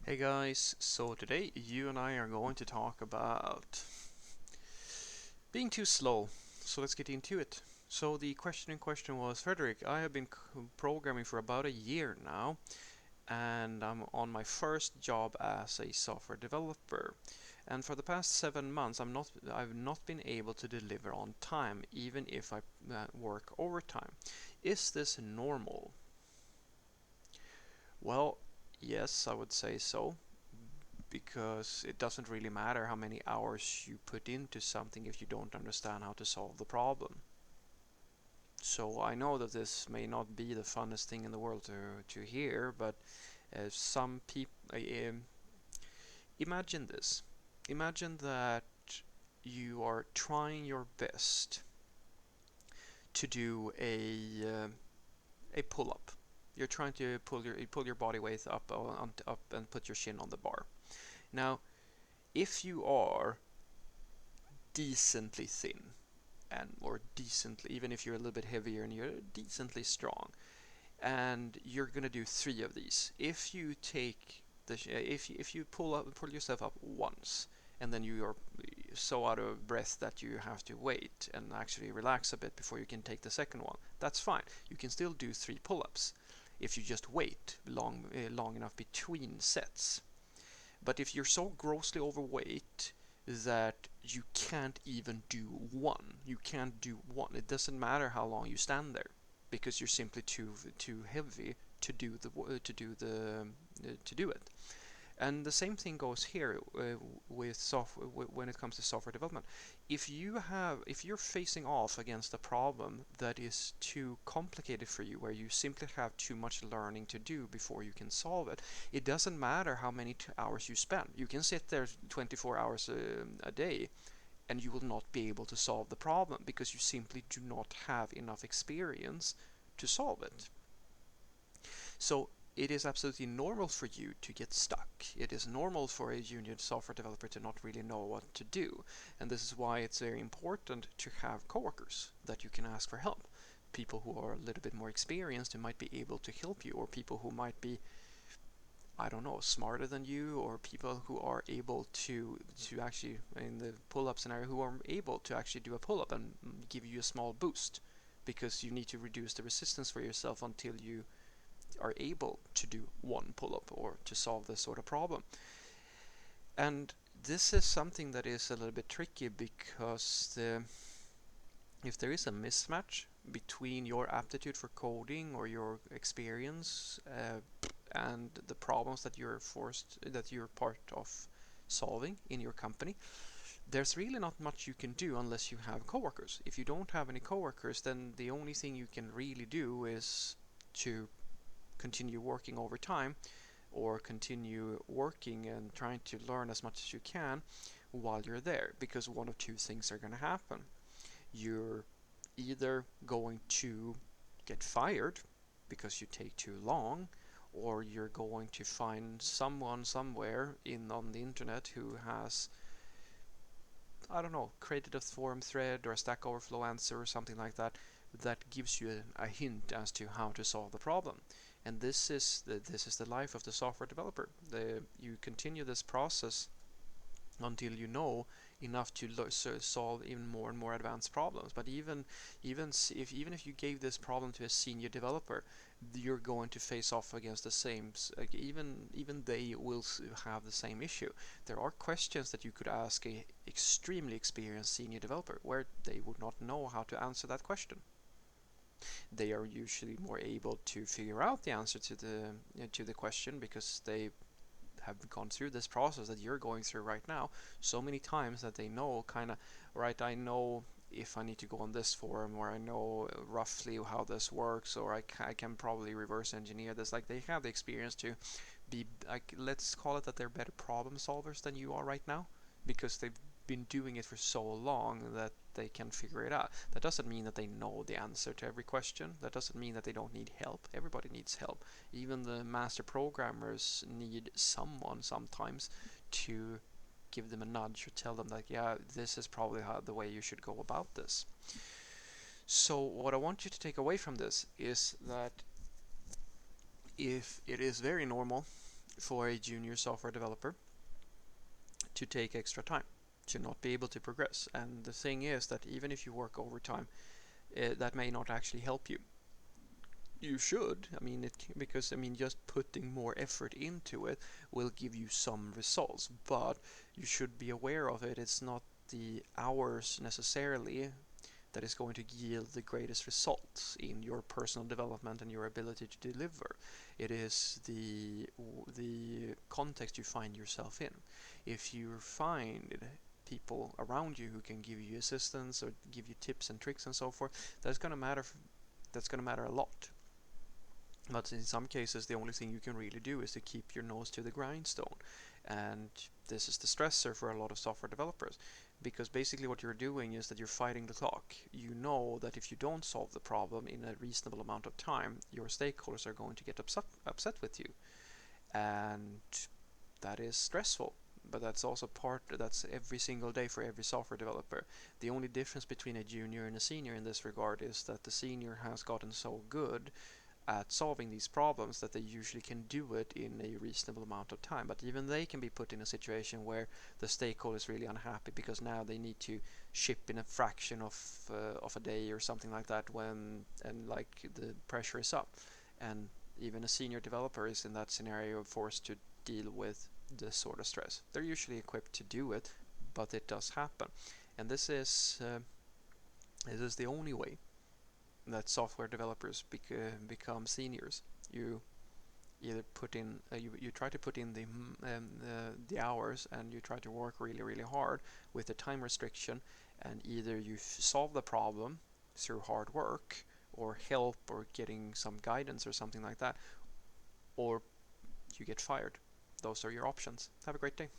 Hey guys, so today you and I are going to talk about being too slow. So let's get into it. So the question in question was, Frederick, I have been programming for about a year now, and I'm on my first job as a software developer. And for the past 7 months, I've not been able to deliver on time, even if I work overtime. Is this normal? Well, yes, I would say so, because it doesn't really matter how many hours you put into something if you don't understand how to solve the problem. So I know that this may not be the funnest thing in the world to hear, but some people imagine this. Imagine that you are trying your best to do a pull up. You're trying to pull your body weight up and put your shin on the bar. Now, if you are decently thin, and or decently, even if you're a little bit heavier and you're decently strong, and you're gonna do three of these. If you take the if you pull yourself up once, and then you are so out of breath that you have to wait and actually relax a bit before you can take the second one, that's fine. You can still do three pull-ups if you just wait long enough between sets. But if you're so grossly overweight that you can't even do one, you can't do one. It doesn't matter how long you stand there, because you're simply too heavy to do it. And the same thing goes here with software when it comes to software development. If you're facing off against a problem that is too complicated for you, where you simply have too much learning to do before you can solve it, it doesn't matter how many hours you spend. You can sit there 24 hours a day, and you will not be able to solve the problem because you simply do not have enough experience to solve it. So it is absolutely normal for you to get stuck. It is normal for a junior software developer to not really know what to do. And this is why it's very important to have coworkers that you can ask for help. People who are a little bit more experienced who might be able to help you, or people who might be, I don't know, smarter than you, or people who are able to actually, in the pull-up scenario, who are able to actually do a pull-up and give you a small boost, because you need to reduce the resistance for yourself until you are able to do one pull-up or to solve this sort of problem. And this is something that is a little bit tricky, because if there is a mismatch between your aptitude for coding or your experience and the problems that you're part of solving in your company, there's really not much you can do unless you have coworkers. If you don't have any coworkers, then the only thing you can really do is to continue working over time, or continue working and trying to learn as much as you can while you're there, because one of two things are going to happen. You're either going to get fired because you take too long, or you're going to find someone somewhere on the internet who has, I don't know, created a forum thread or a Stack Overflow answer or something like that, that gives you a hint as to how to solve the problem. And this is the life of the software developer. You continue this process until you know enough to solve even more and more advanced problems. But even if you gave this problem to a senior developer, you're going to face off against the same. Even they will have the same issue. There are questions that you could ask a extremely experienced senior developer where they would not know how to answer that question. They are usually more able to figure out the answer to the question, because they have gone through this process that you're going through right now so many times that they know kind of, right, I know if I need to go on this forum, or I know roughly how this works, or I can probably reverse engineer this. Like, they have the experience to be, like, let's call it that they're better problem solvers than you are right now, because they've been doing it for so long that they can figure it out. That doesn't mean that they know the answer to every question. That doesn't mean that they don't need help. Everybody needs help. Even the master programmers need someone sometimes to give them a nudge or tell them that, yeah, this is probably the way you should go about this. So what I want you to take away from this is that if it is very normal for a junior software developer to take extra time, to not be able to progress. And the thing is that even if you work overtime, that may not actually help you. You should, I mean, because I mean, just putting more effort into it will give you some results, but you should be aware of it. It's not the hours necessarily that is going to yield the greatest results in your personal development and your ability to deliver. It is the context you find yourself in. If you find people around you who can give you assistance or give you tips and tricks and so forth, that's going to matter. That's going to matter a lot. But in some cases, the only thing you can really do is to keep your nose to the grindstone. And this is the stressor for a lot of software developers. Because basically what you're doing is that you're fighting the clock. You know that if you don't solve the problem in a reasonable amount of time, your stakeholders are going to get upset with you. And that is stressful. But that's also that's every single day for every software developer. The only difference between a junior and a senior in this regard is that the senior has gotten so good at solving these problems that they usually can do it in a reasonable amount of time. But even they can be put in a situation where the stakeholder is really unhappy because now they need to ship in a fraction of a day or something like that, and like the pressure is up, and even a senior developer is in that scenario forced to deal with this sort of stress. They're usually equipped to do it, but it does happen, and this is the only way that software developers become seniors. You either put in you try to put in the hours, and you try to work really hard with the time restriction, and either you solve the problem through hard work or help or getting some guidance or something like that, or you get fired. Those are your options. Have a great day.